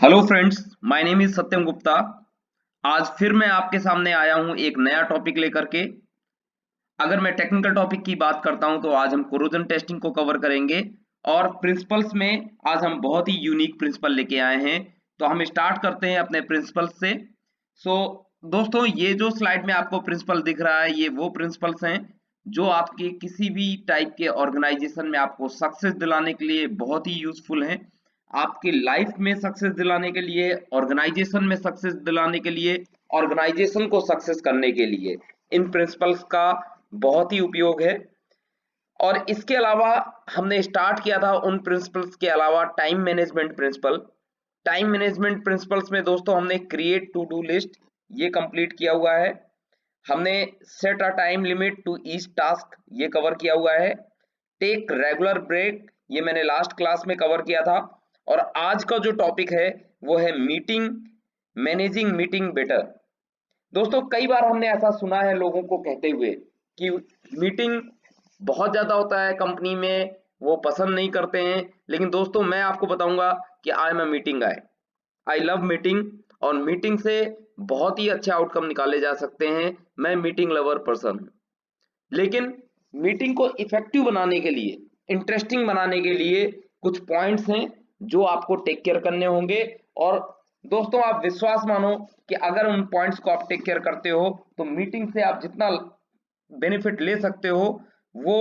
Hello friends, my name is Satyam Gupta. आज फिर मैं आपके सामने आया हूं एक नया टॉपिक लेकर के। अगर मैं टेक्निकल टॉपिक की बात करता हूं तो आज हम कोरोजन टेस्टिंग को कवर करेंगे और प्रिंसिपल्स में आज हम बहुत ही यूनिक प्रिंसिपल लेके आए हैं। तो हम स्टार्ट करते हैं अपने प्रिंसिपल्स से। सो दोस्तों, ये जो स्लाइड में आपको प्रिंसिपल दिख रहा है, ये वो प्रिंसिपल्स हैं जो आपके किसी भी टाइप के ऑर्गेनाइजेशन में आपको सक्सेस दिलाने के लिए बहुत ही यूजफुल हैं। आपकी लाइफ में सक्सेस दिलाने के लिए, ऑर्गेनाइजेशन में सक्सेस दिलाने के लिए, ऑर्गेनाइजेशन को सक्सेस करने के लिए इन प्रिंसिपल्स का बहुत ही उपयोग है। और इसके अलावा हमने स्टार्ट किया था उन प्रिंसिपल्स के अलावा time management principle. Time management principles में दोस्तों हमने क्रिएट टू डू लिस्ट ये कंप्लीट किया हुआ है। हमने set a time limit to each task ये कवर किया हुआ है। टेक रेगुलर ब्रेक ये मैंने लास्ट क्लास में कवर किया था। और आज का जो टॉपिक है वो है मीटिंग, मैनेजिंग मीटिंग बेटर। दोस्तों, कई बार हमने ऐसा सुना है लोगों को कहते हुए कि मीटिंग बहुत ज्यादा होता है कंपनी में, वो पसंद नहीं करते हैं। लेकिन दोस्तों, मैं आपको बताऊंगा कि I am a meeting guy. I love meeting. और मीटिंग से बहुत ही अच्छे आउटकम निकाले जा सकते हैं। मैं मीटिंग लवर पर्सन हूँ। लेकिन मीटिंग को इफेक्टिव बनाने के लिए, इंटरेस्टिंग बनाने के लिए कुछ पॉइंट्स हैं जो आपको टेक केयर करने होंगे। और दोस्तों, आप विश्वास मानो कि अगर उन पॉइंट्स को आप टेक केयर करते हो तो मीटिंग से आप जितना बेनिफिट ले सकते हो वो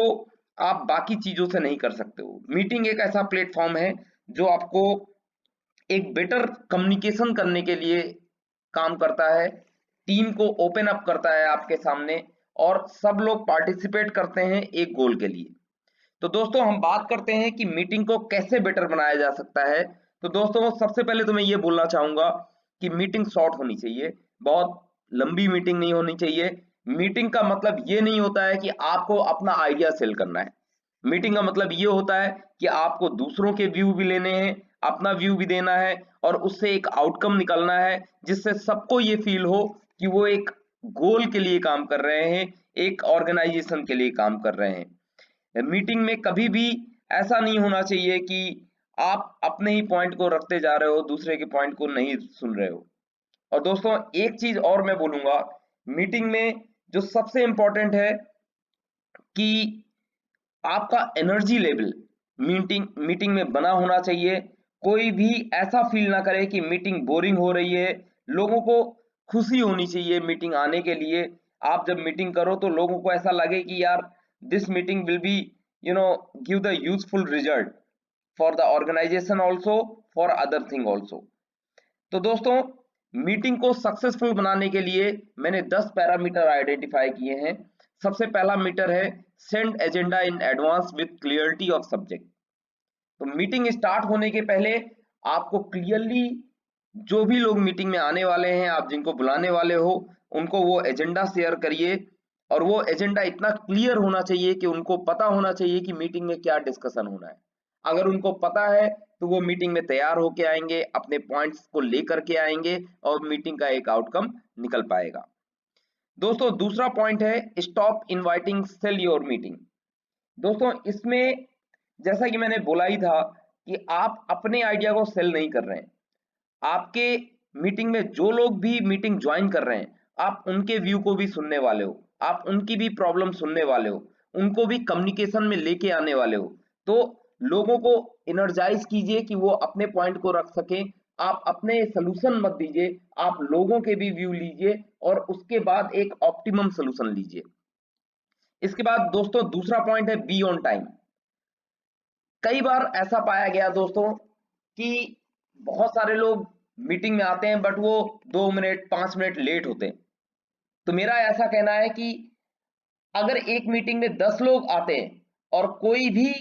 आप बाकी चीजों से नहीं कर सकते हो। मीटिंग एक ऐसा प्लेटफॉर्म है जो आपको एक बेटर कम्युनिकेशन करने के लिए काम करता है, टीम को ओपन अप करता है आपके सामने, और सब लोग पार्टिसिपेट करते हैं एक गोल के लिए। तो दोस्तों, हम बात करते हैं कि मीटिंग को कैसे बेटर बनाया जा सकता है। तो दोस्तों, सबसे पहले तो मैं ये बोलना चाहूंगा कि मीटिंग शॉर्ट होनी चाहिए, बहुत लंबी मीटिंग नहीं होनी चाहिए। मीटिंग का मतलब ये नहीं होता है कि आपको अपना आइडिया सेल करना है। मीटिंग का मतलब ये होता है कि आपको दूसरों के व्यू भी लेने हैं, अपना व्यू भी देना है, और उससे एक आउटकम निकलना है जिससे सबको ये फील हो कि वो एक गोल के लिए काम कर रहे हैं, एक ऑर्गेनाइजेशन के लिए काम कर रहे हैं। मीटिंग में कभी भी ऐसा नहीं होना चाहिए कि आप अपने ही पॉइंट को रखते जा रहे हो, दूसरे के पॉइंट को नहीं सुन रहे हो। और दोस्तों, एक चीज और मैं बोलूंगा, मीटिंग में जो सबसे इंपॉर्टेंट है कि आपका एनर्जी लेवल मीटिंग मीटिंग में बना होना चाहिए। कोई भी ऐसा फील ना करे कि मीटिंग बोरिंग हो रही है। लोगों को खुशी होनी चाहिए मीटिंग आने के लिए। आप जब मीटिंग करो तो लोगों को ऐसा लगे कि यार, this meeting will be you know give the useful result for the organisation also, for other thing also. तो दोस्तों, मीटिंग को सक्सेसफुल बनाने के लिए मैंने 10 पैरामीटर आइडेंटिफाई किए हैं। सबसे पहला मीटर है send agenda in advance with clarity of subject. तो मीटिंग स्टार्ट होने के पहले आपको क्लियरली जो भी लोग मीटिंग में आने वाले हैं, आप जिनको बुलाने वाले हो, उनको वो एजेंडा शेयर करिए। और वो एजेंडा इतना क्लियर होना चाहिए कि उनको पता होना चाहिए कि मीटिंग में क्या डिस्कशन होना है। अगर उनको पता है तो वो मीटिंग में तैयार होके आएंगे, अपने पॉइंट्स को लेकर के आएंगे, और मीटिंग का एक आउटकम निकल पाएगा। दोस्तों, दूसरा पॉइंट है stop inviting sell your meeting. दोस्तों, इसमें जैसा कि मैंने बोला ही था कि आप अपने आइडिया को सेल नहीं कर रहे हैं। आपके मीटिंग में जो लोग भी मीटिंग ज्वाइन कर रहे हैं, आप उनके व्यू को भी सुनने वाले हो, आप उनकी भी प्रॉब्लम सुनने वाले हो, उनको भी कम्युनिकेशन में लेके आने वाले हो। तो लोगों को एनर्जाइज कीजिए कि वो अपने पॉइंट को रख सकें। आप अपने सोल्यूशन मत दीजिए, आप लोगों के भी व्यू लीजिए और उसके बाद एक ऑप्टिमम सोल्यूशन लीजिए। इसके बाद दोस्तों, दूसरा पॉइंट है बी ऑन टाइम। कई बार ऐसा पाया गया दोस्तों कि बहुत सारे लोग मीटिंग में आते हैं बट वो 2 मिनट 5 मिनट लेट होते हैं। तो मेरा ऐसा कहना है कि अगर एक मीटिंग में 10 लोग आते हैं और कोई भी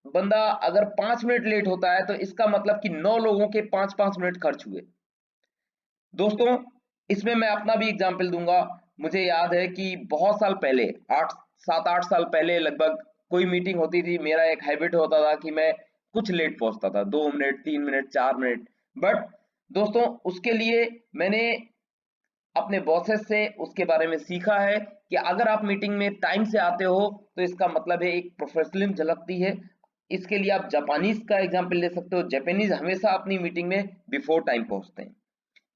बंदा अगर 5 मिनट लेट होता है, तो इसका मतलब कि 9 लोगों के 5-5 मिनट खर्च हुए। दोस्तों, इसमें मैं अपना भी एग्जाम्पल दूंगा। मुझे याद है कि बहुत साल पहले, 8 7 8 साल पहले लगभग, कोई मीटिंग होती थी, मेरा एक हैबिट होता था कि मैं कुछ लेट पहुंचता था, 2 मिनट 3 मिनट 4 मिनट। बट दोस्तों, उसके लिए मैंने अपने बॉसेस से उसके बारे में सीखा है कि अगर आप मीटिंग में टाइम से आते हो तो इसका मतलब है एक प्रोफेशनलिज्म झलकती है। इसके लिए आप जापानीज का एग्जाम्पल ले सकते हो। जापानीज हमेशा अपनी मीटिंग में बिफोर टाइम पहुंचते हैं,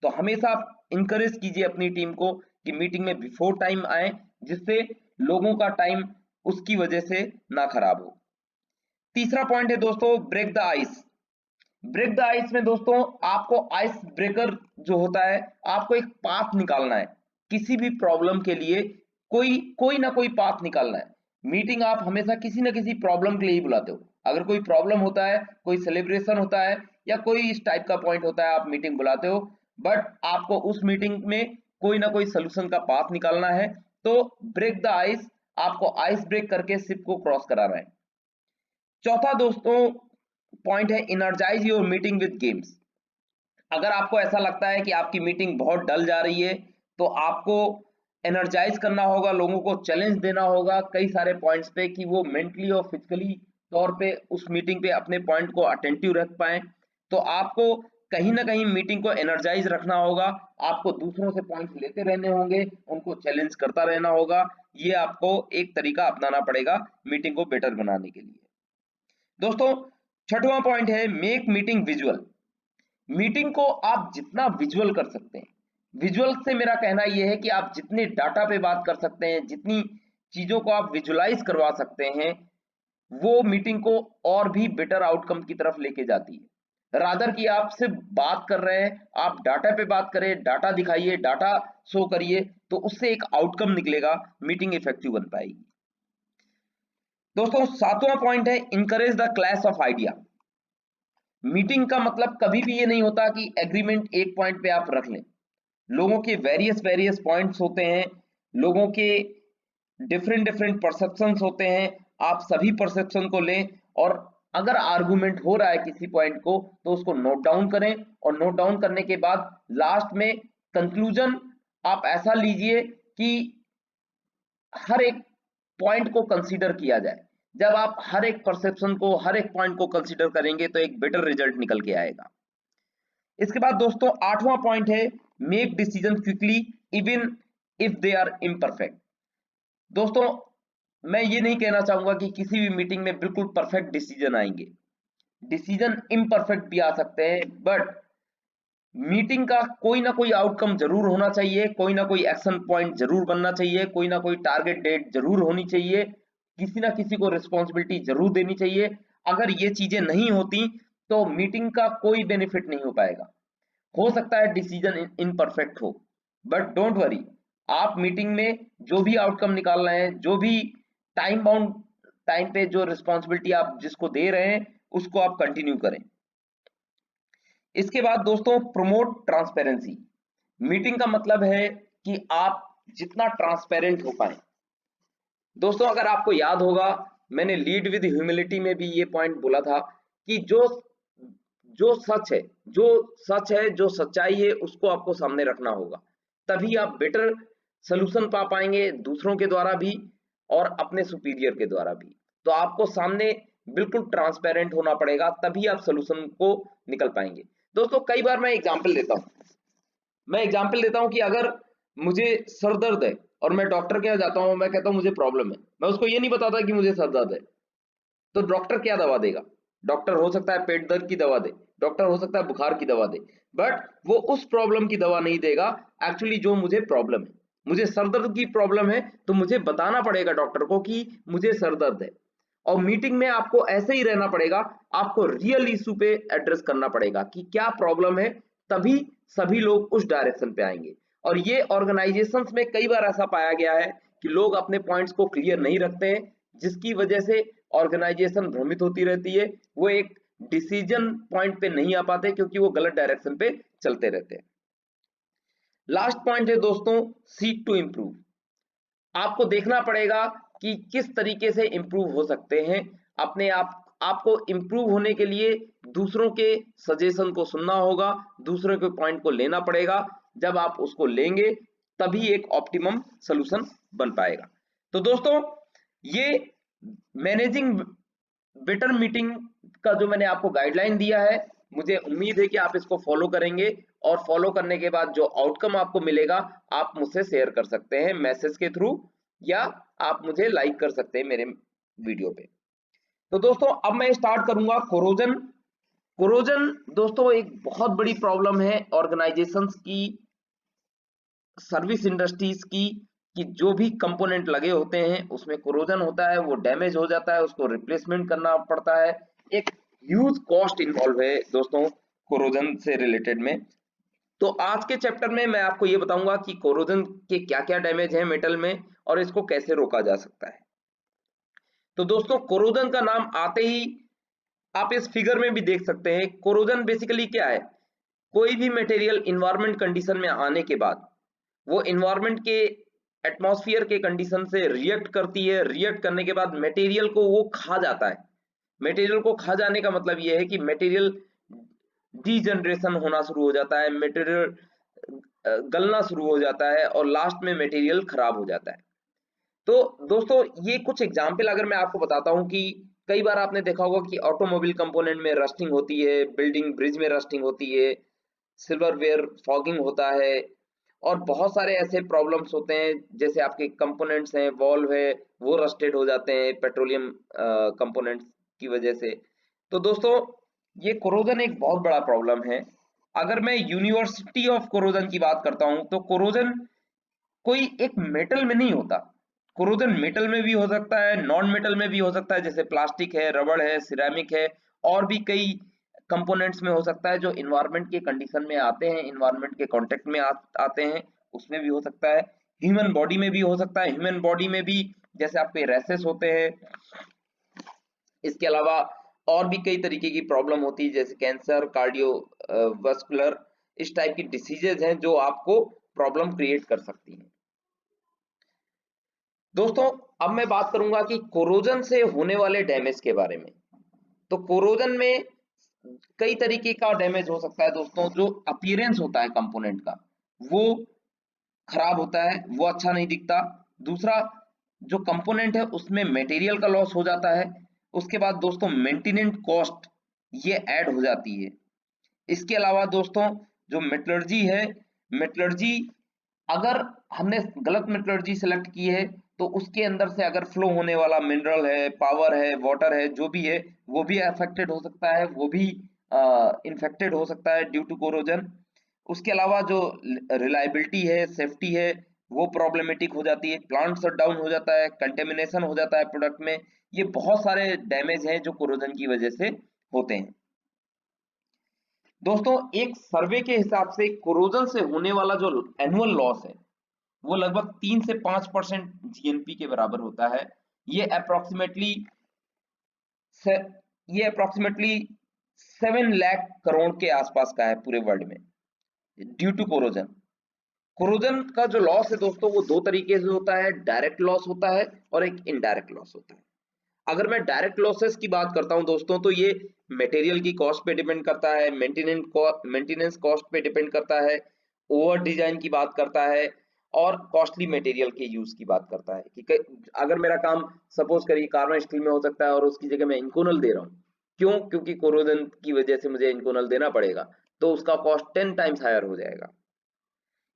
तो हमेशा आप इंकरेज कीजिए अपनी टीम को कि मीटिंग में बिफोर टाइम आए, जिससे लोगों का टाइम उसकी वजह से ना खराब हो। तीसरा पॉइंट है दोस्तों, break the ice. Break the ice में दोस्तों आपको आइस ब्रेकर जो होता है, आपको एक पाथ निकालना है। किसी भी प्रॉब्लम के लिए कोई ना कोई पाथ निकालना है। मीटिंग आप हमेशा किसी ना किसी प्रॉब्लम के लिए ही बुलाते हो। अगर कोई प्रॉब्लम होता है, कोई सेलिब्रेशन होता है या कोई इस टाइप का पॉइंट होता है, आप मीटिंग बुलाते हो, बट आपको उस मीटिंग में कोई ना कोई सोल्यूशन का पाथ निकालना है। तो ब्रेक द आइस, आपको आइस ब्रेक करके शिप को क्रॉस कराना है। चौथा दोस्तों पॉइंट है, energise your meeting with games. अगर आपको ऐसा लगता है कि आपकी मीटिंग बहुत डल जा रही है, तो आपको एनर्जाइज करना होगा, लोगों को चैलेंज देना होगा कई सारे पॉइंट्स पे कि वो मेंटली और फिजिकली तौर पे उस मीटिंग पे अपने पॉइंट को अटेंटिव रख पाए। तो आपको कहीं ना कहीं मीटिंग को एनर्जाइज रखना होगा, आपको दूसरों से पॉइंट्स लेते रहने होंगे, उनको चैलेंज करता रहना होगा। ये आपको एक तरीका अपनाना पड़ेगा मीटिंग को बेटर बनाने के लिए। दोस्तों छठवां पॉइंट है, मेक मीटिंग विजुअल। मीटिंग को आप जितना विजुअल कर सकते हैं, विजुअल से मेरा कहना यह है कि आप जितने डाटा पे बात कर सकते हैं, जितनी चीजों को आप विजुअलाइज करवा सकते हैं, वो मीटिंग को और भी बेटर आउटकम की तरफ लेके जाती है। रादर कि आप सिर्फ बात कर रहे हैं, आप डाटा पे बात करें, डाटा दिखाइए, डाटा शो करिए, तो उससे एक आउटकम निकलेगा, मीटिंग इफेक्टिव बन पाएगी। दोस्तों सातवां पॉइंट है, encourage the clash of idea. Meeting का मतलब कभी भी ये नहीं होता कि एग्रीमेंट एक पॉइंट पे आप रख लें। लोगों के वेरियस पॉइंट्स होते हैं, लोगों के डिफरेंट परसेप्शंस होते हैं। आप सभी परसेप्शन को लें, और अगर आर्गुमेंट हो रहा है किसी पॉइंट को, तो उसको नोट डाउन करें, और नोट डाउन करने के बाद लास्ट में कंक्लूजन आप ऐसा लीजिए कि हर एक पॉइंट को कंसीडर किया जाए। जब आप हर एक परसेप्शन को, हर एक पॉइंट को कंसीडर करेंगे, तो एक बेटर रिजल्ट निकल के आएगा। इसके बाद दोस्तों आठवां पॉइंट है, make decision quickly even if they are imperfect. दोस्तों मैं ये नहीं कहना चाहूंगा कि किसी भी मीटिंग में बिल्कुल परफेक्ट डिसीजन आएंगे। डिसीजन इम्परफेक्ट भी आ सकते हैं, बट मीटिंग का कोई ना कोई आउटकम जरूर होना चाहिए, कोई ना कोई एक्शन पॉइंट जरूर बनना चाहिए, कोई ना कोई टारगेट डेट जरूर होनी चाहिए, किसी ना किसी को रिस्पॉन्सिबिलिटी जरूर देनी चाहिए। अगर ये चीजें नहीं होती तो मीटिंग का कोई बेनिफिट नहीं हो पाएगा। हो सकता है डिसीजन इनपरफेक्ट हो, बट डोंट वरी, आप मीटिंग में जो भी आउटकम निकाल रहे हैं, जो भी टाइम बाउंड टाइम पे जो रिस्पॉन्सिबिलिटी आप जिसको दे रहे हैं, उसको आप कंटिन्यू करें। इसके बाद दोस्तों प्रमोट ट्रांसपेरेंसी। मीटिंग का मतलब है कि आप जितना ट्रांसपेरेंट हो पाए। दोस्तों अगर आपको याद होगा, मैंने लीड विद ह्यूमिलिटी में भी ये पॉइंट बोला था कि जो जो सच है, जो सच्चाई है, उसको आपको सामने रखना होगा। तभी आप बेटर सोल्यूशन पा पाएंगे, दूसरों के द्वारा भी और अपने सुपीरियर के द्वारा भी। तो आपको सामने बिल्कुल ट्रांसपेरेंट होना पड़ेगा, तभी आप सोल्यूशन को निकल पाएंगे। दोस्तों कई बार मैं एग्जांपल देता हूं कि अगर मुझे सर दर्द है और मैं डॉक्टर के यहाँ जाता हूं, मैं कहता हूं मुझे प्रॉब्लम है, मैं उसको ये नहीं बताता कि मुझे सर दर्द है, तो डॉक्टर क्या दवा देगा? डॉक्टर हो सकता है पेट दर्द की दवा दे, डॉक्टर हो सकता है बुखार की दवा दे, बट वो उस प्रॉब्लम की दवा नहीं देगा। एक्चुअली जो मुझे प्रॉब्लम है, मुझे सर दर्द की प्रॉब्लम है, तो मुझे बताना पड़ेगा डॉक्टर को कि मुझे सर दर्द है। और मीटिंग में आपको ऐसे ही रहना पड़ेगा, आपको रियल इशू पे एड्रेस करना पड़ेगा कि क्या प्रॉब्लम है, तभी सभी लोग उस डायरेक्शन पे आएंगे। और ये ऑर्गेनाइजेशंस में कई बार ऐसा पाया गया है कि लोग अपने पॉइंट्स को क्लियर नहीं रखते हैं, जिसकी वजह से ऑर्गेनाइजेशन भ्रमित होती रहती है, वो एक डिसीजन पॉइंट पे नहीं आ पाते क्योंकि वो गलत डायरेक्शन पे चलते रहते हैं। लास्ट पॉइंट है दोस्तों, सीक टू इंप्रूव। आपको देखना पड़ेगा कि किस तरीके से इंप्रूव हो सकते हैं अपने आप। आपको इंप्रूव होने के लिए दूसरों के सजेशन को सुनना होगा, दूसरों के पॉइंट को लेना पड़ेगा। जब आप उसको लेंगे तभी एक ऑप्टिमम सॉल्यूशन बन पाएगा। तो दोस्तों ये मैनेजिंग बेटर मीटिंग का जो मैंने आपको गाइडलाइन दिया है, मुझे उम्मीद है कि आप इसको फॉलो करेंगे, और फॉलो करने के बाद जो आउटकम आपको मिलेगा, आप मुझसे शेयर कर सकते हैं मैसेज के थ्रू, या आप मुझे लाइक कर सकते हैं मेरे वीडियो पे। तो दोस्तों अब मैं स्टार्ट करूंगा कोरोजन। कोरोजन दोस्तों एक बहुत बड़ी प्रॉब्लम है ऑर्गेनाइजेशंस की, सर्विस इंडस्ट्रीज की, कि जो भी कंपोनेंट लगे होते हैं उसमें कोरोजन होता है, वो डैमेज हो जाता है, उसको रिप्लेसमेंट करना पड़ता है। एक ह्यूज कॉस्ट इन्वॉल्व है दोस्तों कोरोजन से रिलेटेड में। तो आज के चैप्टर में मैं आपको ये बताऊंगा कि कोरोजन के क्या क्या डैमेज है मेटल में और इसको कैसे रोका जा सकता है। तो दोस्तों कोरोजन का नाम आते ही आप इस फिगर में भी देख सकते हैं, कोरोजन बेसिकली क्या है। कोई भी मटेरियल इन्वायरमेंट कंडीशन में आने के बाद वो इन्वायरमेंट के एटमॉस्फेयर के कंडीशन से रिएक्ट करती है, रिएक्ट करने के बाद मटेरियल को वो खा जाता है। मटेरियल को खा जाने का मतलब ये है कि मटेरियल डीजनरेशन होना शुरू हो जाता है, मटेरियल गलना शुरू हो जाता है और लास्ट में मटेरियल खराब हो जाता है। तो दोस्तों ये कुछ एग्जाम्पल अगर मैं आपको बताता हूँ कि कई बार आपने देखा होगा कि ऑटोमोबाइल कंपोनेंट में रस्टिंग होती है, बिल्डिंग ब्रिज में रस्टिंग होती है, सिल्वरवेयर फॉगिंग होता है और बहुत सारे ऐसे प्रॉब्लम्स होते हैं, जैसे आपके कंपोनेंट्स हैं, वॉल्व है, वो रस्टेड हो जाते हैं पेट्रोलियम कंपोनेंट्स की वजह से। तो दोस्तों ये कोरोजन एक बहुत बड़ा प्रॉब्लम है। अगर मैं यूनिवर्सिटी ऑफ कोरोजन की बात करता हूं तो कोरोजन कोई एक मेटल में नहीं होता। कोरोजन मेटल में भी हो सकता है, नॉन मेटल में भी हो सकता है, जैसे प्लास्टिक है, रबड़ है, सिरेमिक है, और भी कई कंपोनेंट्स में हो सकता है जो इन्वायरमेंट के कंडीशन में आते हैं, इन्वायरमेंट के कांटेक्ट में आते हैं, उसमें भी हो सकता है। ह्यूमन बॉडी में भी हो सकता है, ह्यूमन बॉडी में भी जैसे आपके रैसेस होते हैं। इसके अलावा और भी कई तरीके की प्रॉब्लम होती है, जैसे कैंसर, कार्डियो वस्कुलर, इस टाइप की डिसीजेज हैं जो आपको प्रॉब्लम क्रिएट कर सकती हैं। दोस्तों अब मैं बात करूंगा कि कोरोजन से होने वाले डैमेज के बारे में। तो कोरोजन में कई तरीके का डैमेज हो सकता है दोस्तों। जो अपीयरेंस होता है कंपोनेंट का वो खराब होता है, वो अच्छा नहीं दिखता। दूसरा, जो कंपोनेंट है उसमें मटेरियल का लॉस हो जाता है। उसके बाद दोस्तों मेंटेनेंस कॉस्ट ये ऐड हो जाती है। इसके अलावा दोस्तों जो मेटलर्जी है, मेटलर्जी अगर हमने गलत मेटलर्जी सेलेक्ट की है तो उसके अंदर से अगर फ्लो होने वाला मिनरल है, पावर है, वाटर है, जो भी है वो भी अफेक्टेड हो सकता है, वो भी इन्फेक्टेड हो सकता है ड्यू टू कोरोजन। उसके अलावा जो रिलायबिलिटी है, सेफ्टी है, वो प्रॉब्लमेटिक हो जाती है, प्लांट शट डाउन हो जाता है, कंटेमिनेशन हो जाता है प्रोडक्ट में। ये बहुत सारे डैमेज हैं जो कोरोजन की वजह से होते हैं। दोस्तों एक सर्वे के हिसाब से कोरोजन से होने वाला जो एनुअल लॉस है वो लगभग 3 से 5% जीएनपी के बराबर होता है। ये अप्रोक्सीमेटली ये अप्रोक्सीमेटली 7 लाख करोड़ के आसपास का है पूरे वर्ल्ड में, ड्यू टू कोरोजन। कोरोजन का जो लॉस है दोस्तों वो दो तरीके से होता है, डायरेक्ट लॉस होता है और एक इनडायरेक्ट लॉस होता है। अगर मैं डायरेक्ट लॉसेस की बात करता हूं दोस्तों तो ये मटेरियल की कॉस्ट पे डिपेंड करता है, मेंटेनेंस कॉस्ट पे डिपेंड करता है, ओवर डिजाइन की बात करता है और कॉस्टली मटेरियल के यूज की बात करता है कि अगर मेरा काम सपोज करिए कार्बन स्टील में हो सकता है और उसकी जगह मैं इंकोनल दे रहा हूँ, क्यों? क्योंकि कोरोजन की वजह से मुझे इंकोनल देना पड़ेगा, तो उसका कॉस्ट 10 टाइम्स हायर हो जाएगा।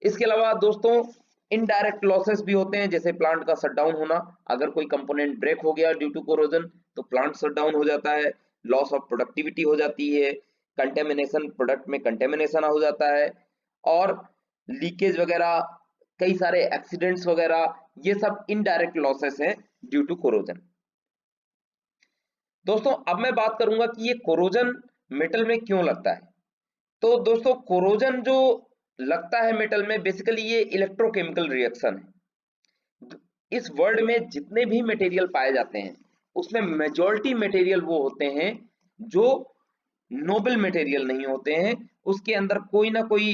इसके अलावा दोस्तों इनडायरेक्ट लॉसेस भी होते हैं, जैसे प्लांट का शटडाउन होना। अगर कोई कंपोनेंट ब्रेक हो गया ड्यू टू कोरोजन तो प्लांट शटडाउन हो जाता है, लॉस ऑफ प्रोडक्टिविटी हो जाती है, कंटेमिनेशन, प्रोडक्ट में कंटेमिनेशन हो जाता है और लीकेज वगैरह, कई सारे एक्सीडेंट्स वगैरह, ये सब इनडायरेक्ट लॉसेस हैं ड्यू टू कोरोजन। दोस्तों अब मैं बात करूंगा कि ये कोरोजन मेटल में क्यों लगता है। तो दोस्तों कोरोजन जो लगता है मेटल में, बेसिकली ये इलेक्ट्रोकेमिकल रिएक्शन है। इस वर्ल्ड में जितने भी मटेरियल पाए जाते हैं उसमें मेजॉरिटी मटेरियल वो होते हैं जो नोबल मटेरियल नहीं होते हैं, उसके अंदर कोई ना कोई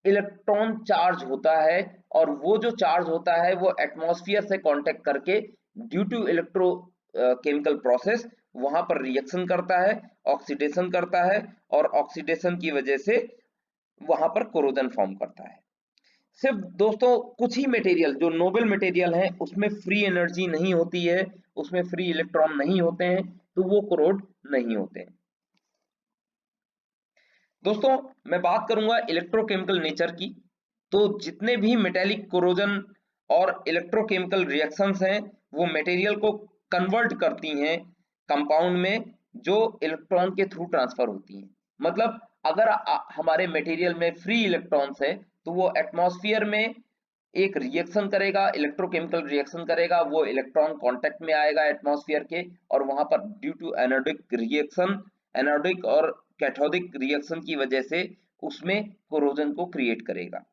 इलेक्ट्रॉन चार्ज होता है और वो जो चार्ज होता है वो एटमॉस्फेयर से कांटेक्ट करके due to electrochemical process वहां पर रिएक्शन करता है, ऑक्सीडेशन करता है और ऑक्सीडेशन की वजह से वहां पर कोरोजन फॉर्म करता है। सिर्फ दोस्तों कुछ ही मटेरियल जो नोबल मटेरियल है उसमें फ्री एनर्जी नहीं होती है, उसमें फ्री इलेक्ट्रॉन नहीं होते हैं, तो वो कोरोड नहीं होते हैं। दोस्तों मैं बात करूंगा इलेक्ट्रोकेमिकल नेचर की। तो जितने भी मेटेलिक कोरोजन और इलेक्ट्रोकेमिकल रिएक्शंस हैं वो मटेरियल को कन्वर्ट करती हैं कंपाउंड में जो इलेक्ट्रॉन के थ्रू ट्रांसफर होती हैं। मतलब अगर हमारे मटेरियल में फ्री इलेक्ट्रॉन्स है तो वो एटमॉस्फेयर में एक रिएक्शन करेगा, इलेक्ट्रोकेमिकल रिएक्शन करेगा, वो इलेक्ट्रॉन कांटेक्ट में आएगा एटमॉस्फेयर के, और वहां पर due to anodic reaction, anodic और कैथोडिक रिएक्शन की वजह से उसमें कोरोजन को क्रिएट करेगा।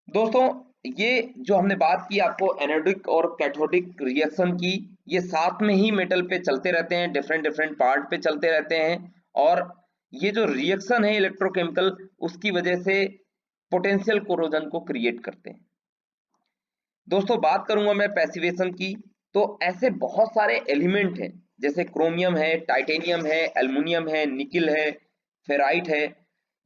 दोस्तों ये जो हमने बात की आपको एनोडिक और कैथोडिक रिएक्शन की, ये साथ में ही मेटल पे चलते रहते हैं, डिफरेंट डिफरेंट पार्ट पे चलते रहते हैं, और ये जो रिएक्शन है इलेक्ट्रोकेमिकल उसकी वजह से पोटेंशियल कोरोजन को क्रिएट करते हैं। दोस्तों बात करूंगा मैं पैसिवेशन की, तो ऐसे बहुत सारे एलिमेंट हैं जैसे क्रोमियम है, टाइटेनियम है, एल्युमिनियम है, निकिल है, फेराइट है,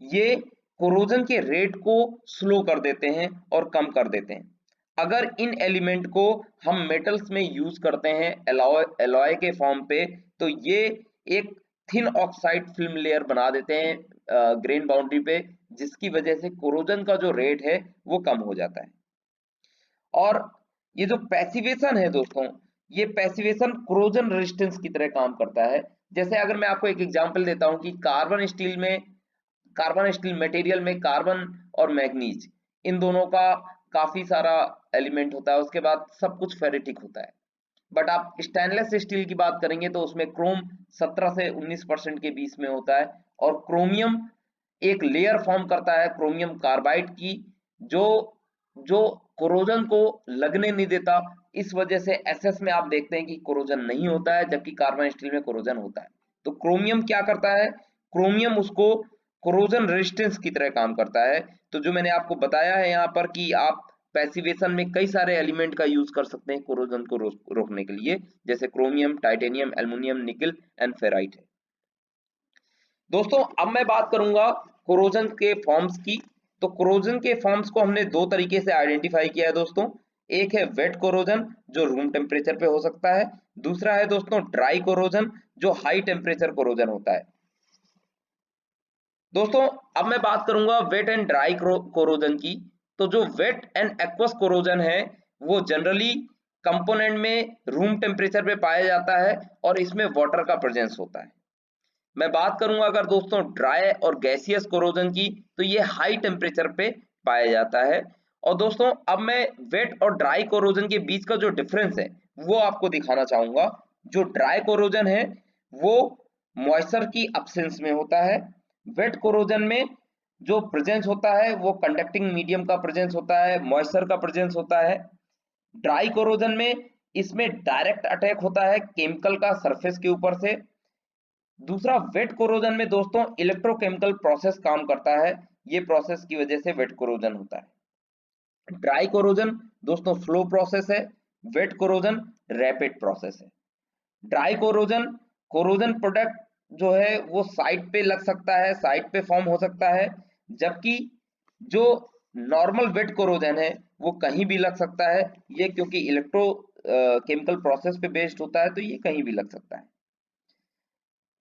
ये कोरोजन के रेट को स्लो कर देते हैं और कम कर देते हैं। अगर इन एलिमेंट को हम मेटल्स में यूज करते हैं एलॉय के फॉर्म पे, तो ये एक थिन ऑक्साइड फिल्म लेयर बना देते हैं ग्रेन बाउंड्री पे, जिसकी वजह से कोरोजन का जो रेट है वो कम हो जाता है। और ये जो पैसिवेशन है दोस्तों, ये पैसिवेशन कोरोजन रेजिस्टेंस की तरह काम करता है। जैसे अगर मैं आपको एक एग्जांपल देता हूं कि कार्बन स्टील मटेरियल में कार्बन और मैग्नीज, इन दोनों का काफी सारा एलिमेंट होता है, उसके बाद सब कुछ फेरेटिक होता है। बट आप स्टेनलेस स्टील की बात करेंगे तो उसमें क्रोम 17 से 19% के बीच में होता है, और क्रोमियम एक लेयर फॉर्म करता है क्रोमियम कार्बाइड की, जो जो कोरोजन को लगने नहीं देता। इस वजह से एसएस में आप देखते हैं कि कोरोजन नहीं होता है, जबकि कार्बन स्टील में कोरोजन होता है। तो क्रोमियम क्या करता है, क्रोमियम उसको कोरोजन रेजिस्टेंस की तरह काम करता है। तो जो मैंने आपको बताया है यहाँ पर कि आप पैसिवेशन में कई सारे एलिमेंट का यूज कर सकते हैं कोरोजन को रोकने के लिए, जैसे chromium, titanium, aluminium, nickel and ferrite है। दोस्तों अब मैं बात करूंगा कोरोजन के फॉर्म्स की। तो कोरोजन के फॉर्म्स को हमने दो तरीके से आइडेंटिफाई किया है दोस्तों। एक है वेट कोरोजन जो रूम टेम्परेचर पे हो सकता है, दूसरा है दोस्तों ड्राई कोरोजन जो हाई टेम्परेचर कोरोजन होता है। दोस्तों अब मैं बात करूंगा वेट एंड ड्राई कोरोजन की। तो जो वेट एंड एक्वस कोरोजन है वो जनरली कंपोनेंट में रूम टेम्परेचर पे पाया जाता है और इसमें वाटर का प्रेजेंस होता है। मैं बात करूंगा अगर दोस्तों ड्राई और गैसियस कोरोजन की, तो ये हाई टेम्परेचर पे पाया जाता है। और दोस्तों अब मैं वेट और ड्राई कोरोजन के बीच का जो डिफरेंस है वो आपको दिखाना चाहूंगा। जो ड्राई कोरोजन है वो मॉइस्चर की अब्सेंस में होता है। वेट कोरोजन में जो प्रेजेंस होता है वो कंडक्टिंग मीडियम का प्रेजेंस होता है, मॉइस्चर का प्रेजेंस होता है। ड्राई कोरोजन में इसमें डायरेक्ट अटैक होता है केमिकल का सरफेस के ऊपर से। दूसरा वेट कोरोजन में दोस्तों इलेक्ट्रोकेमिकल प्रोसेस काम करता है, ये प्रोसेस की वजह से वेट कोरोजन होता है। ड्राई कोरोजन दोस्तों स्लो प्रोसेस है, वेट कोरोजन रैपिड प्रोसेस है। ड्राई कोरोजन, कोरोजन प्रोडक्ट जो है वो साइट पे लग सकता है, साइट पे फॉर्म हो सकता है, जबकि जो नॉर्मल वेट कोरोजन है वो कहीं भी लग सकता है। ये क्योंकि इलेक्ट्रो केमिकल प्रोसेस पे बेस्ड होता है तो ये कहीं भी लग सकता है।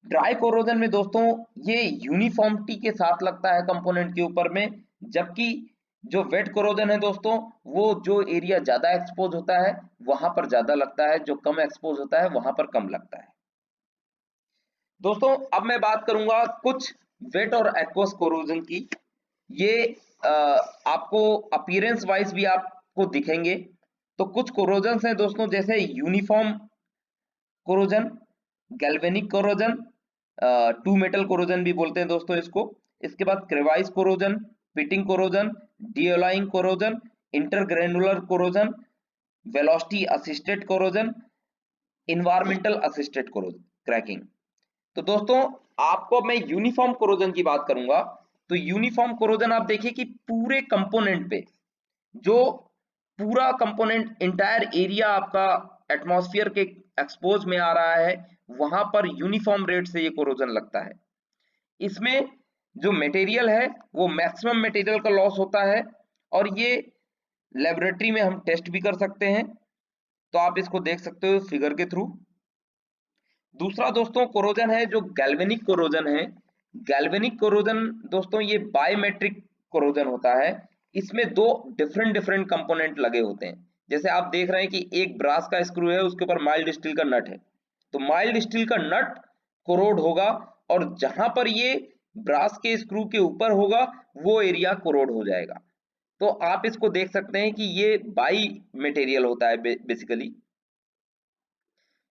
ड्राई कोरोजन में दोस्तों ये यूनिफॉर्मिटी के साथ लगता है कंपोनेंट के ऊपर में, जबकि जो वेट कोरोजन है दोस्तों वो जो एरिया ज्यादा एक्सपोज होता है वहां पर ज्यादा लगता है, जो कम एक्सपोज होता है वहां पर कम लगता है। दोस्तों अब मैं बात करूंगा कुछ वेट और एक्वस कोरोजन की। ये आपको अपीयरेंस वाइज भी आपको दिखेंगे। तो कुछ कोरोजन हैं दोस्तों जैसे uniform corrosion, galvanic corrosion, two metal corrosion भी बोलते हैं दोस्तों इसको। इसके बाद crevice corrosion, pitting corrosion, dealloying corrosion, intergranular corrosion, velocity assisted corrosion, environmental assisted corrosion cracking. तो दोस्तों आपको मैं यूनिफॉर्म कोरोजन की बात करूंगा। तो यूनिफॉर्म कोरोजन आप देखिए कि पूरे कंपोनेंट पे, जो पूरा कंपोनेंट इंटायर एरिया आपका एटमॉस्फेयर के एक्सपोज में आ रहा है वहां पर यूनिफॉर्म रेट से ये कोरोजन लगता है। इसमें जो मटेरियल है वो मैक्सिमम मटेरियल का लॉस होता है, और ये लेबोरेटरी में हम टेस्ट भी कर सकते हैं। तो आप इसको देख सकते हो फिगर के थ्रू। दूसरा दोस्तों कोरोजन है जो गैल्वेनिक कोरोजन है। गैल्वेनिक कोरोजन दोस्तों ये बायोमेट्रिक कोरोजन होता है। इसमें दो डिफरेंट कंपोनेंट लगे होते हैं। जैसे आप देख रहे हैं कि एक ब्रास का स्क्रू है, उसके ऊपर माइल्ड स्टील का नट है, तो माइल्ड स्टील का नट कोरोड होगा और जहां पर ये ब्रास के स्क्रू के ऊपर होगा वो एरिया कोरोड हो जाएगा। तो आप इसको देख सकते हैं कि ये बाई मटेरियल होता है बेसिकली।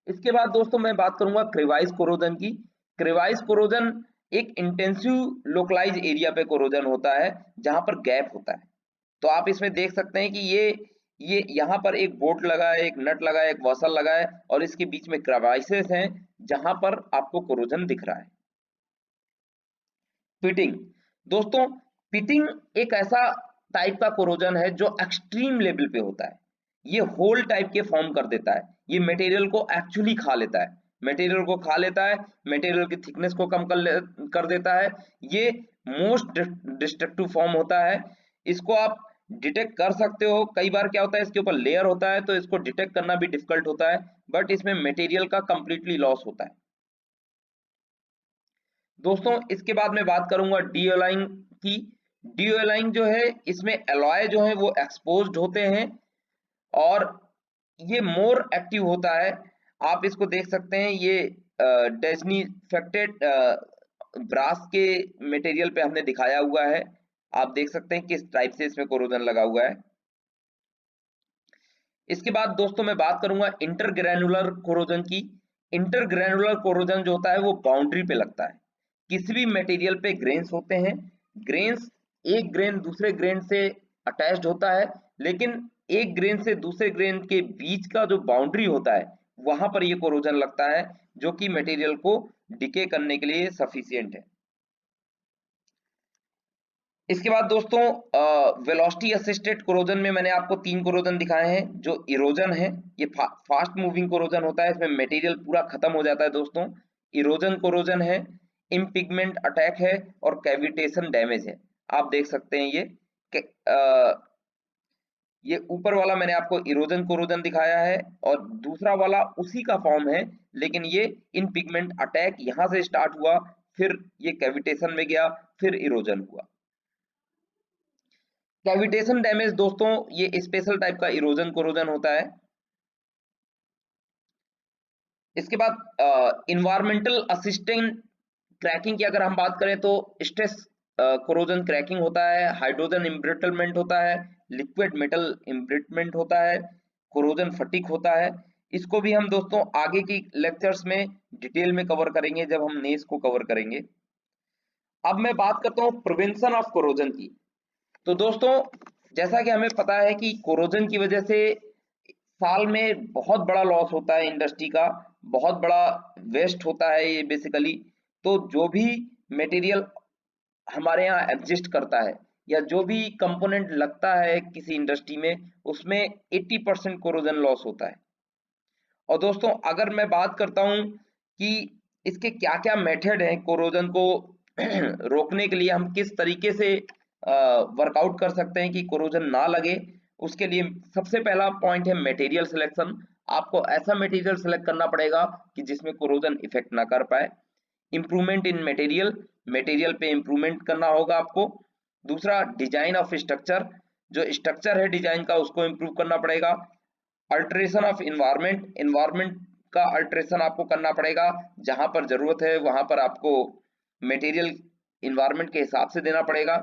इसके बाद दोस्तों मैं बात करूंगा क्रेवाइज कोरोजन की। क्रेवाइज कोरोजन एक इंटेंसिव लोकलाइज एरिया पे कोरोजन होता है जहां पर गैप होता है। तो आप इसमें देख सकते हैं कि ये यहाँ पर एक बोल्ट लगा है, एक नट लगा है, एक वॉशर लगा है और इसके बीच में क्रेवाइसेस हैं जहां पर आपको कोरोजन दिख रहा है। पिटिंग दोस्तों, पिटिंग एक ऐसा टाइप का कोरोजन है जो एक्सट्रीम लेवल पे होता है। ये होल टाइप के फॉर्म कर देता है, ये मटेरियल को एक्चुअली खा लेता है, मटेरियल को खा लेता है, मटेरियल की थिकनेस को कम कर देता है। ये मोस्ट डिस्ट्रक्टिव फॉर्म होता है। इसको आप डिटेक्ट कर सकते हो। कई बार क्या होता है, इसके ऊपर लेयर होता है तो इसको डिटेक्ट करना भी डिफिकल्ट होता है, बट इसमें मटेरियल का कंप्लीटली लॉस होता है। दोस्तों इसके बाद मैं बात करूंगा डीएलाइंग की। डीएलाइंग जो है, इसमें एलॉय जो है वो एक्सपोज्ड होते हैं और ये मोर एक्टिव होता है। आप इसको देख सकते हैं, ये डेस्निफेक्टेड ब्रास के मटेरियल पे हमने दिखाया हुआ है। आप देख सकते हैं किस टाइप से इसमें कोरोजन लगा हुआ है। इसके बाद दोस्तों मैं बात करूंगा इंटरग्रेनुलर कोरोजन की। इंटरग्रेनुलर कोरोजन जो होता है वो बाउंड्री पे लगता है। किसी भी मटेरियल पे ग्रेन्स होते हैं, ग्रेन्स एक ग्रेन दूसरे ग्रेन से अटैच्ड होता है, लेकिन एक ग्रेन से दूसरे ग्रेन के बीच का जो बाउंड्री होता है वहां पर ये कोरोजन लगता है, जो कि मटेरियल को डिके करने के लिए सफिशिएंट है। इसके बाद दोस्तों वेलोसिटी असिस्टेड कोरोजन में मैंने आपको 3 कोरोजन दिखाए हैं। जो इरोजन है, ये फास्ट मूविंग कोरोजन होता है, इसमें मटेरियल पूरा खत्म हो जाता है दोस्तों। इरोजन कोरोजन है, इम्पिगमेंट अटैक है और कैविटेशन डैमेज है। आप देख सकते हैं ये ऊपर वाला मैंने आपको इरोजन कोरोजन दिखाया है और दूसरा वाला उसी का फॉर्म है, लेकिन ये इन पिगमेंट अटैक यहां से स्टार्ट हुआ, फिर ये कैविटेशन में गया, फिर इरोजन हुआ। कैविटेशन डैमेज दोस्तों ये स्पेशल टाइप का इरोजन कोरोजन होता है। इसके बाद इन्वायरमेंटल असिस्टेंट क्रैकिंग की अगर हम बात करें तो स्ट्रेस कोरोजन क्रैकिंग होता है, हाइड्रोजन इम्ब्रिटलमेंट होता है, लिक्विड मेटल इम्ब्रिटमेंट होता है, कोरोजन फटीक होता है। इसको भी हम दोस्तों आगे की लेक्चर्स में डिटेल में कवर करेंगे जब हम नेस को कवर करेंगे। अब मैं बात करता हूँ प्रिवेंशन ऑफ कोरोजन की। तो दोस्तों जैसा कि हमें पता है कि कोरोजन की वजह से साल में बहुत बड़ा लॉस होता है, इंडस्ट्री का बहुत बड़ा वेस्ट होता है ये बेसिकली। तो जो भी मटेरियल हमारे यहाँ एग्जिस्ट करता है या जो भी कंपोनेंट लगता है किसी इंडस्ट्री में, उसमें 80% कोरोजन लॉस होता है। और दोस्तों अगर मैं बात करता हूँ कि इसके क्या क्या मेथड हैं कोरोजन को रोकने के लिए, हम किस तरीके से वर्कआउट कर सकते हैं कि कोरोजन ना लगे, उसके लिए सबसे पहला पॉइंट है मटेरियल सिलेक्शन। आपको ऐसा मटेरियल सिलेक्ट करना पड़ेगा कि जिसमें कोरोजन इफेक्ट ना कर पाए। इंप्रूवमेंट इन मटेरियल, मटेरियल पे इंप्रूवमेंट करना होगा आपको। दूसरा डिजाइन ऑफ स्ट्रक्चर, जो स्ट्रक्चर है डिजाइन का उसको इंप्रूव करना पड़ेगा। अल्टरेशन ऑफ इन्वायरमेंट, इन्वायरमेंट का अल्टरेशन आपको करना पड़ेगा, जहां पर जरूरत है वहां पर आपको मटेरियल इन्वायरमेंट के हिसाब से देना पड़ेगा।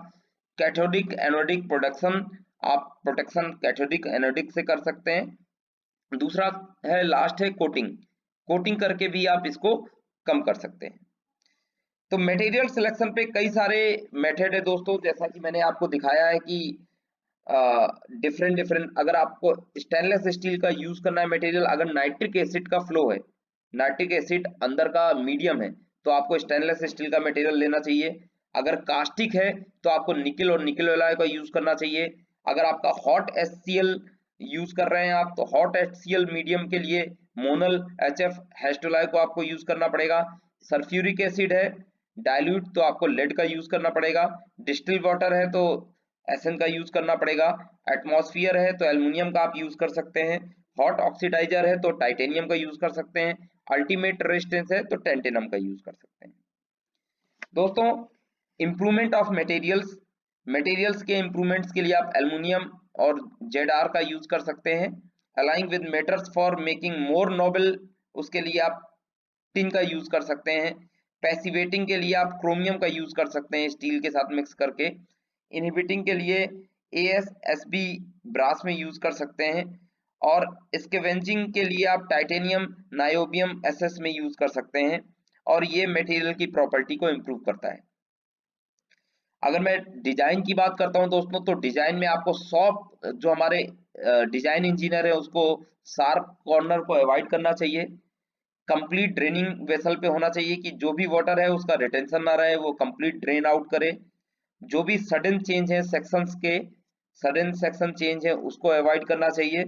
कैथोडिक एनोडिक प्रोडक्शन, आप प्रोटेक्शन कैथोडिक एनोडिक से कर सकते हैं। दूसरा है लास्ट है कोटिंग, कोटिंग करके भी आप इसको कम कर सकते हैं। तो मटेरियल सिलेक्शन पे कई सारे मेथड है दोस्तों, जैसा कि मैंने आपको दिखाया है कि डिफरेंट डिफरेंट, अगर आपको स्टेनलेस स्टील का यूज करना है मटेरियल, अगर नाइट्रिक एसिड का फ्लो है, नाइट्रिक एसिड अंदर का मीडियम है, तो आपको स्टेनलेस स्टील का मटेरियल लेना चाहिए। अगर कास्टिक है तो आपको निकल और निकल एलॉय का यूज करना चाहिए। अगर आपका हॉट HCl यूज कर रहे हैं आप, तो हॉट HCl मीडियम के लिए मोनल HF हेस्टोलॉय को आपको यूज करना पड़ेगा। सल्फ्यूरिक एसिड है डाइल्यूट, तो आपको लेड का यूज करना पड़ेगा। डिस्टिल वाटर है तो एसएन का यूज करना पड़ेगा। एटमॉस्फेयर है तो एल्युमिनियम का आप यूज कर सकते हैं। हॉट ऑक्सीडाइजर है तो टाइटेनियम का यूज कर सकते हैं। अल्टीमेट रेजिस्टेंस है तो टेंटेनम का यूज कर सकते हैं। दोस्तों इंप्रूवमेंट ऑफ मटेरियल्स, मटेरियल्स के इंप्रूवमेंट्स के लिए आप एल्युमिनियम और ZR का यूज कर सकते हैं। Alloying with metals for making more noble, उसके लिए आप टिन का यूज कर सकते हैं। पैसिवेटिंग के लिए आप क्रोमियम का यूज कर सकते हैं स्टील के साथ मिक्स करके। इनहिबिटिंग के लिए AsSb ब्रास में यूज कर सकते हैं। और स्कैवेंजिंग के लिए आप टाइटेनियम नायोबियम SS में यूज कर सकते हैं। और ये मटेरियल की प्रॉपर्टी को इम्प्रूव करता है। अगर मैं डिजाइन की बात करता हूं दोस्तों, तो डिजाइन में आपको सॉफ्ट, जो हमारे डिजाइन इंजीनियर है उसको शार्प कॉर्नर को अवॉइड करना चाहिए। कंप्लीट ड्रेनिंग वेसल पे होना चाहिए कि जो भी वाटर है उसका रिटेंशन ना रहे, वो कंप्लीट ड्रेन आउट करे। जो भी सडन चेंज है सेक्शंस के, सडन सेक्शन चेंज है उसको अवॉइड करना चाहिए।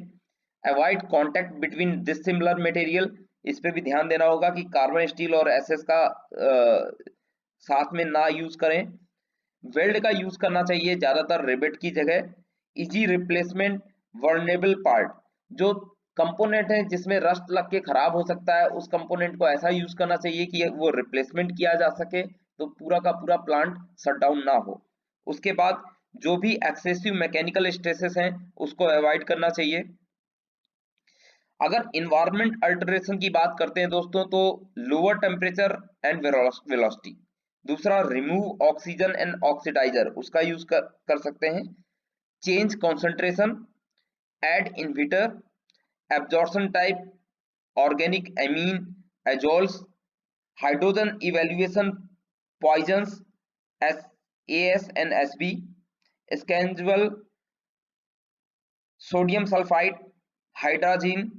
Avoid contact between dissimilar material, इस पे भी ध्यान देना होगा कि कार्बन स्टील और SS का साथ में ना यूज करें। वेल्ड का यूज करना चाहिए ज्यादातर रिवेट की जगह। इजी रिप्लेसमेंट वर्नेबल पार्ट, जो कंपोनेंट है जिसमें रस्ट लग के खराब हो सकता है, उस कंपोनेंट को ऐसा यूज करना चाहिए कि वो रिप्लेसमेंट किया जा सके, तो पूरा का पूरा प्लांट शट डाउन ना हो। उसके बाद जो भी एक्सेसिव मैकेनिकल स्ट्रेसेस हैं उसको अवॉइड करना चाहिए। अगर इन्वायरमेंट अल्टरेशन की बात करते हैं दोस्तों, तो लोअर टेम्परेचर एंड वेलोसिटी। दूसरा, रिमूव ऑक्सीजन एंड ऑक्सीडाइजर, उसका यूज कर सकते हैं। Change concentration, add inhibitor, absorption type, organic amine, azoles, hydrogen evolution poisons, AS and SB, scavenger, sodium sulphide, hydrazine,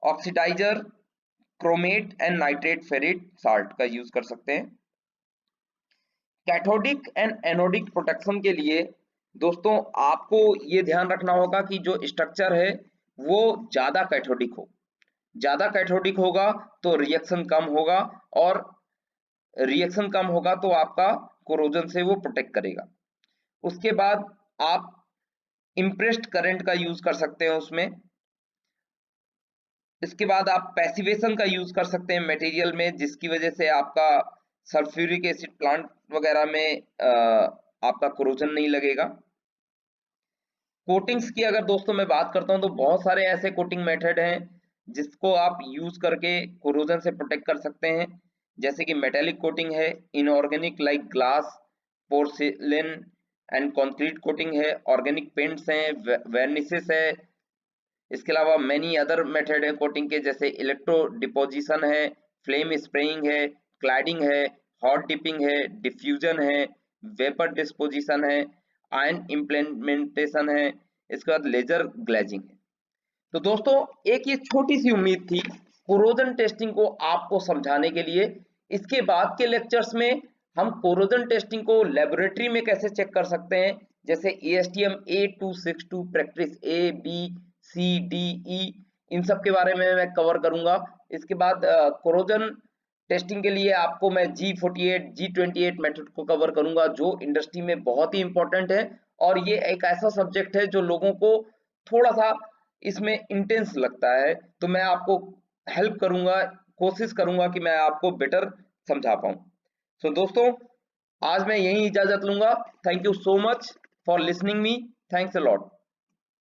oxidiser, chromate and nitrate ferrite salt का use कर सकते हैं। Cathodic and anodic protection के लिए दोस्तों आपको ये ध्यान रखना होगा कि जो स्ट्रक्चर है वो ज्यादा कैथोडिक हो। ज्यादा कैथोडिक होगा तो रिएक्शन कम होगा, और रिएक्शन कम होगा तो आपका कोरोजन से वो प्रोटेक्ट करेगा। उसके बाद आप इम्प्रेस्ड करंट का यूज कर सकते हैं उसमें। इसके बाद आप पैसिवेशन का यूज कर सकते हैं मटेरियल में, जिसकी वजह से आपका सल्फ्यूरिक एसिड प्लांट वगैरह में आपका कोरोजन नहीं लगेगा। कोटिंग्स की अगर दोस्तों मैं बात करता हूं, तो बहुत सारे ऐसे कोटिंग मेथड हैं जिसको आप यूज करके कोरोजन से प्रोटेक्ट कर सकते हैं। जैसे कि मेटेलिक कोटिंग है, inorganic like glass, porcelain and concrete coating है, ऑर्गेनिक पेंट्स हैं, वर्निसेस है। इसके अलावा मेनी अदर मेथड है कोटिंग के, जैसे इलेक्ट्रो डिपोजिशन है, फ्लेम स्प्रेइंग है, क्लैडिंग है, हॉट डिपिंग है, डिफ्यूजन है, वेपर डिस्पोजिशन है, आयन इम्प्लीमेंटेशन है। इसके बाद लेजर ग्लेजिंग है। तो दोस्तों एक ये छोटी सी उम्मीद थी कोरोजन टेस्टिंग को आपको समझाने के लिए। इसके बाद के लेक्चर्स में हम कोरोजन टेस्टिंग को लेबोरेटरी में कैसे चेक कर सकते हैं, जैसे ASTM A262 प्रैक्टिस ABCDE, इन सब के बारे में मैं कवर करूंगा। इसके बाद कोरोजन टेस्टिंग के लिए आपको मैं G48 G28 मेथड को कवर करूंगा, जो इंडस्ट्री में बहुत ही इंपॉर्टेंट है। और ये एक ऐसा सब्जेक्ट है जो लोगों को थोड़ा सा इसमें इंटेंस लगता है, तो मैं आपको हेल्प करूंगा, कोशिश करूंगा कि मैं आपको बेटर समझा पाऊं। सो दोस्तों आज मैं यही इजाजत लूंगा। Thank you so much for listening me. Thanks a lot.